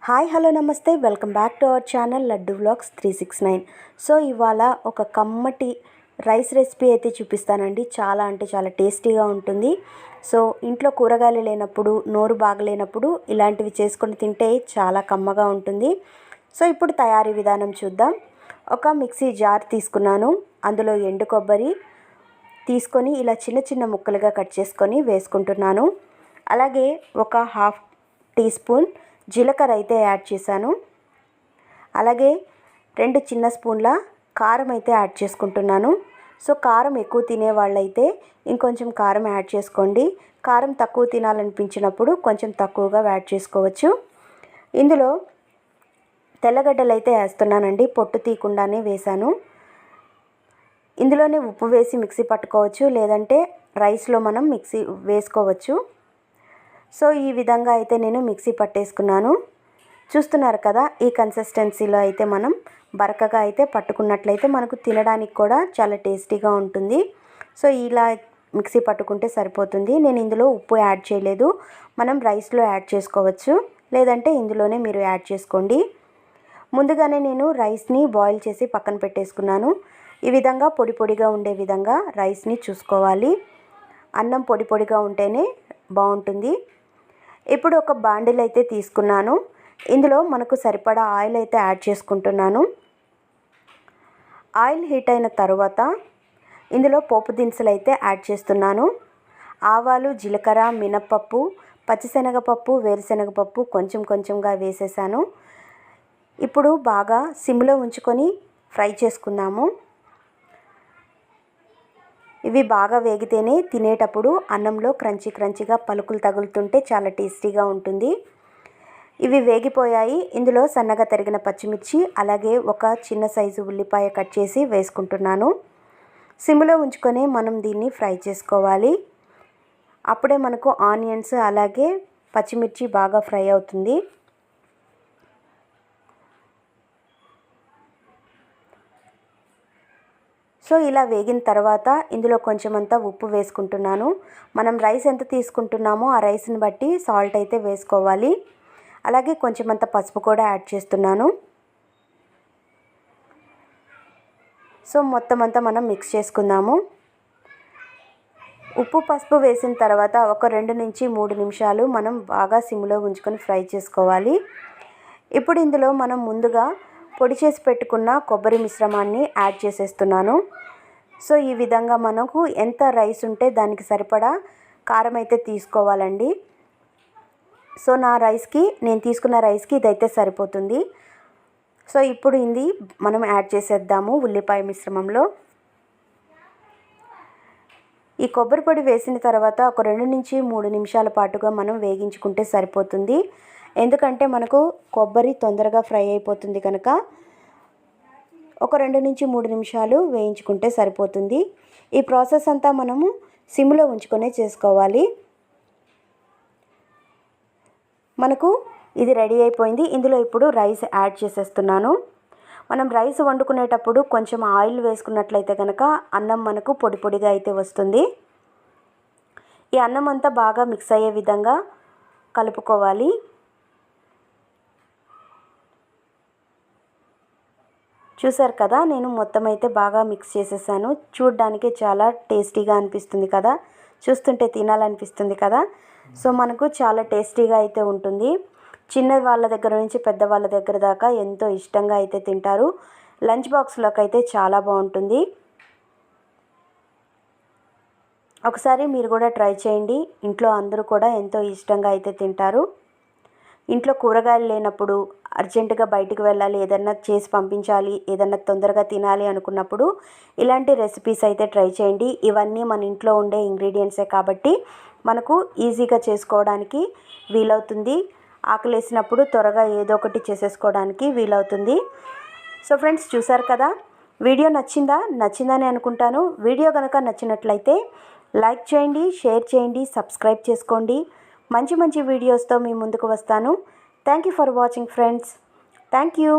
Hi hello నమస్తే welcome back to our channel laddu vlogs 369. So ఇవాళ ఒక కమ్మటి రైస్ రెసిపీ అయితే చూపిస్తానండి. చాలా అంటే చాలా టేస్టీగా ఉంటుంది. సో ఇంట్లో కూరగాయలు లేనప్పుడు, నోరు బాగలేనప్పుడు ఇలాంటివి చేసుకొని తింటే చాలా కమ్మగా ఉంటుంది. సో ఇప్పుడు తయారీ విధానం చూద్దాం. ఒక మిక్సీ జార్ తీసుకున్నాను. అందులో ఎండు కొబ్బరి తీసుకొని ఇలా చిన్న చిన్న ముక్కలుగా కట్ చేసుకొని వేసుకుంటున్నాను. అలాగే ఒక హాఫ్ టీ స్పూన్ జీలకర్ర అయితే యాడ్ చేశాను. అలాగే 2 చిన్న స్పూన్ల కారం అయితే యాడ్ చేసుకుంటున్నాను. సో కారం ఎక్కువ తినే వాళ్ళైతే ఇంకొంచెం కారం యాడ్ చేసుకోండి. కారం తక్కువ తినాలనిపించినప్పుడు కొంచెం తక్కువగా యాడ్ చేసుకోవచ్చు. ఇందులో తెల్లగడ్డలు అయితే వేస్తున్నానండి. పొట్టు తీయకుండానే వేశాను. ఇందులోనే ఉప్పు వేసి మిక్సీ పట్టుకోవచ్చు, లేదంటే రైస్లో మనం మిక్సీ వేసుకోవచ్చు. సో ఈ విధంగా అయితే నేను మిక్సీ పట్టేసుకున్నాను. చూస్తున్నారు కదా, ఈ కన్సిస్టెన్సీలో అయితే మనం బరకగా అయితే పట్టుకున్నట్లయితే మనకు తినడానికి కూడా చాలా టేస్టీగా ఉంటుంది. సో ఇలా మిక్సీ పట్టుకుంటే సరిపోతుంది. నేను ఇందులో ఉప్పు యాడ్ చేయలేదు. మనం రైస్లో యాడ్ చేసుకోవచ్చు, లేదంటే ఇందులోనే మీరు యాడ్ చేసుకోండి. ముందుగానే నేను రైస్ని బాయిల్ చేసి పక్కన పెట్టేసుకున్నాను. ఈ విధంగా పొడి పొడిగా ఉండే విధంగా రైస్ని చూసుకోవాలి. అన్నం పొడి పొడిగా ఉంటేనే బాగుంటుంది. ఇప్పుడు ఒక బాండిల్ అయితే తీసుకున్నాను. ఇందులో మనకు సరిపడా ఆయిల్ అయితే యాడ్ చేసుకుంటున్నాను. ఆయిల్ హీట్ అయిన తర్వాత ఇందులో పోపు దినుసులు అయితే యాడ్ చేస్తున్నాను. ఆవాలు, జీలకర్ర, మినప్పప్పు, పచ్చిశనగపప్పు, వేరుశనగపప్పు కొంచెం కొంచెంగా వేసేసాను. ఇప్పుడు బాగా సిమ్లో ఉంచుకొని ఫ్రై చేసుకుందాము. ఇవి బాగా వేగితేనే తినేటప్పుడు అన్నంలో క్రంచీగా పలుకులు తగులుతుంటే చాలా టేస్టీగా ఉంటుంది. ఇవి వేగిపోయాయి. ఇందులో సన్నగా తరిగిన పచ్చిమిర్చి, అలాగే ఒక చిన్న సైజు ఉల్లిపాయ కట్ చేసి వేసుకుంటున్నాను. సిమ్లో ఉంచుకొని మనం దీన్ని ఫ్రై చేసుకోవాలి. అప్పుడే మనకు ఆనియన్స్ అలాగే పచ్చిమిర్చి బాగా ఫ్రై అవుతుంది. సో ఇలా వేగిన తర్వాత ఇందులో కొంచెం అంతా ఉప్పు వేసుకుంటున్నాను. మనం రైస్ ఎంత తీసుకుంటున్నామో ఆ రైస్ని బట్టి సాల్ట్ అయితే వేసుకోవాలి. అలాగే కొంచెం అంత పసుపు కూడా యాడ్ చేస్తున్నాను. సో మొత్తం అంతా మనం మిక్స్ చేసుకుందాము. ఉప్పు పసుపు వేసిన తర్వాత ఒక 2 నుంచి 3 నిమిషాలు మనం బాగా సిమ్లో ఉంచుకొని ఫ్రై చేసుకోవాలి. ఇప్పుడు ఇందులో మనం ముందుగా పొడి చేసి పెట్టుకున్న కొబ్బరి మిశ్రమాన్ని యాడ్ చేసేస్తున్నాను. సో ఈ విధంగా మనకు ఎంత రైస్ ఉంటే దానికి సరిపడా కారం అయితే తీసుకోవాలండి. సో నేను తీసుకున్న రైస్కి ఇదైతే సరిపోతుంది. సో ఇప్పుడు ఇది మనం యాడ్ చేసేద్దాము ఉల్లిపాయ మిశ్రమంలో. ఈ కొబ్బరి పొడి వేసిన తర్వాత ఒక 2 నుంచి 3 నిమిషాల పాటుగా మనం వేగించుకుంటే సరిపోతుంది. ఎందుకంటే మనకు కొబ్బరి తొందరగా ఫ్రై అయిపోతుంది కనుక ఒక 2 నుంచి 3 నిమిషాలు వేయించుకుంటే సరిపోతుంది. ఈ ప్రాసెస్ అంతా మనము సిమ్లో ఉంచుకొనే చేసుకోవాలి. మనకు ఇది రెడీ అయిపోయింది. ఇందులో ఇప్పుడు రైస్ యాడ్ చేసేస్తున్నాను. మనం రైస్ వండుకునేటప్పుడు కొంచెం ఆయిల్ వేసుకున్నట్లయితే కనుక అన్నం మనకు పొడి పొడిగా అయితే వస్తుంది. ఈ అన్నం అంతా బాగా మిక్స్ అయ్యే విధంగా కలుపుకోవాలి. చూసారు కదా, నేను మొత్తం అయితే బాగా మిక్స్ చేసేసాను. చూడడానికి చాలా టేస్టీగా అనిపిస్తుంది కదా, చూస్తుంటే తినాలనిపిస్తుంది కదా. సో మనకు చాలా టేస్టీగా అయితే ఉంటుంది. చిన్న వాళ్ళ దగ్గర నుంచి పెద్ద వాళ్ళ దగ్గర దాకా ఎంతో ఇష్టంగా అయితే తింటారు. లంచ్ బాక్స్లోకి అయితే చాలా బాగుంటుంది. ఒకసారి మీరు కూడా ట్రై చేయండి. ఇంట్లో అందరూ కూడా ఎంతో ఇష్టంగా అయితే తింటారు. ఇంట్లో కూరగాయలు లేనప్పుడు, అర్జెంటుగా బయటికి వెళ్ళాలి, ఏదన్నా చేసి పంపించాలి, ఏదన్నా తొందరగా తినాలి అనుకున్నప్పుడు ఇలాంటి రెసిపీస్ అయితే ట్రై చేయండి. ఇవన్నీ మన ఇంట్లో ఉండే ఇంగ్రీడియంట్సే కాబట్టి మనకు ఈజీగా చేసుకోవడానికి వీలవుతుంది. ఆకలేసినప్పుడు త్వరగా ఏదో ఒకటి చేసేసుకోవడానికి వీలవుతుంది. సో ఫ్రెండ్స్, చూసారు కదా, వీడియో నచ్చిందని అనుకుంటాను. వీడియో కనుక నచ్చినట్లయితే లైక్ చేయండి, షేర్ చేయండి, సబ్స్క్రైబ్ చేసుకోండి. మంచి వీడియోస్తో మీ ముందుకు వస్తాను. Thank you for watching friends. Thank you.